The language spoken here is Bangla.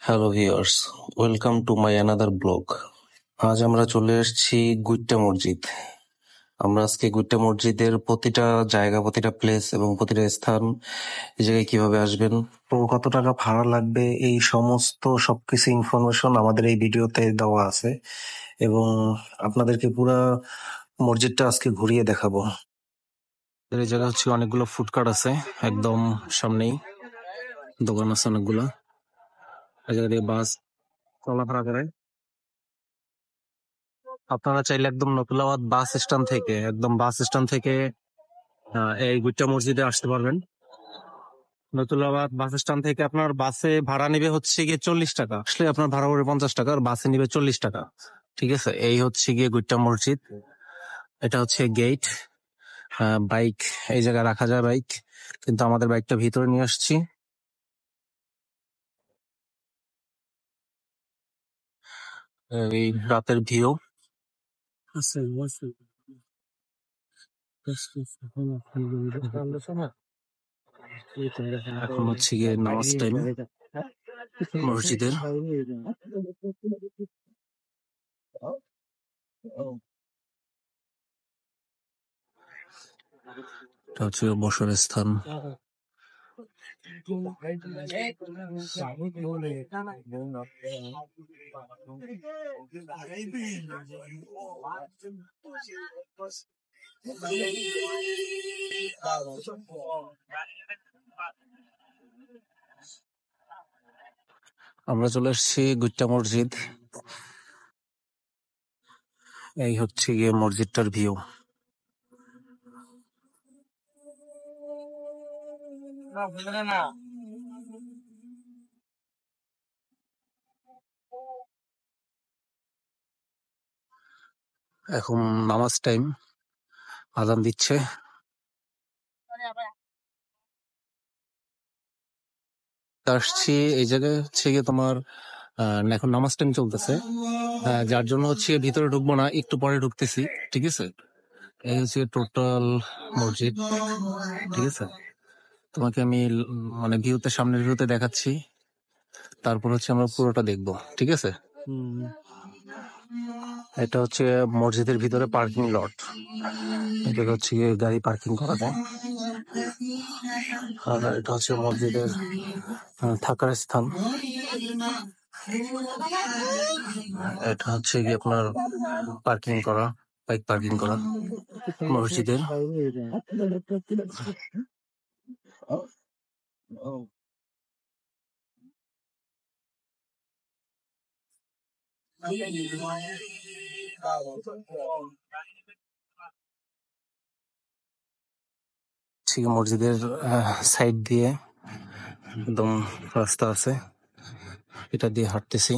Hello viewers, welcome to my another blog. আজ আমরা চলে এসেছি গুইট্টা মসজিদ। আমরা আজকে গুইট্টা মসজিদের প্রতিটা জায়গা, প্রতিটা প্লেস এবং প্রতিটা স্থান, এই জায়গায় কিভাবে আসবেন, তো কত টাকা ভাড়া লাগবে, এই সমস্ত সবকিছু ইনফরমেশন আমাদের এই ভিডিওতে দেওয়া আছে এবং আপনাদেরকে পুরা মসজিদটা আজকে ঘুরিয়ে দেখাবো। এই জায়গা হচ্ছে অনেকগুলো ফুডকার্ট আছে, একদম সামনেই দোকান আছে অনেকগুলো। এই জায়গা দিয়ে বাস চলাফেরা করে। আপনারা চাইলে একদম নতুলাবাদ বাস স্ট্যান্ড থেকে এই গুইট্টা মসজিদে আসতে পারবেন। নতুলাবাদ বাস স্ট্যান্ড থেকে আপনার বাসে ভাড়া নিবে হচ্ছে গিয়ে 40 টাকা, আসলে আপনার ভাড়া পড়বে 50 টাকা, আর বাসে নিবে 40 টাকা। ঠিক আছে, এই হচ্ছে গিয়ে গুইট্টা মসজিদ। এটা হচ্ছে গেট। বাইক এই জায়গায় রাখা যায় বাইক, কিন্তু আমাদের বাইকটা ভিতরে নিয়ে আসছি। এই রাতের ভিউ। এখন হচ্ছে গিয়ে নামাজ টাইম মসজিদের। এটা হচ্ছে বসার স্থান। আমরা চলে এসেছি গুইট্টা মসজিদ। এই হচ্ছে গিয়ে মসজিদটার ভিউ। এখন নামাজ টাইম, আজান দিচ্ছে। আসছি এই জায়গায় হচ্ছে গিয়ে তোমার এখন নামাজ টাইম চলতেছে, যার জন্য হচ্ছে ভিতরে ঢুকবো না, একটু পরে ঢুকতেছি। ঠিক আছে, এই হচ্ছে টোটাল মসজিদ। ঠিক আছে, তোমাকে আমি মানে ভিউতে, সামনের ভিউতে দেখাচ্ছি, তারপর হচ্ছে আমরা পুরোটা দেখবো। ঠিক আছে, এটা হচ্ছে মসজিদের ভিতরে পার্কিং লট। এটা হচ্ছে গিয়ে গাড়ি পার্কিং করা যায়। আর এটা হচ্ছে মসজিদের থাকার স্থান। এটা হচ্ছে গিয়ে আপনার পার্কিং করা, বাইক পার্কিং করা মসজিদের। ঠিক মসজিদের সাইড দিয়ে একদম রাস্তা আছে, এটা দিয়ে হাঁটতেছি।